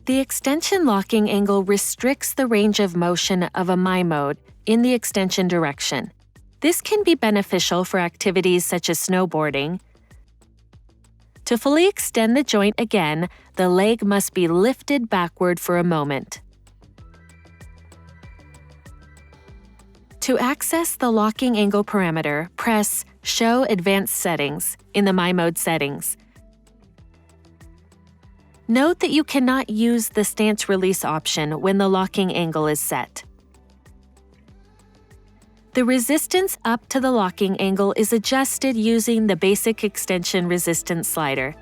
The extension locking angle restricts the range of motion of a MyMode in the extension direction. This can be beneficial for activities such as snowboarding. To fully extend the joint again, the leg must be lifted backward for a moment. To access the locking angle parameter, press Show Advanced Settings in the MyMode settings. Note that you cannot use the stance release option when the locking angle is set. The resistance up to the locking angle is adjusted using the basic extension resistance slider.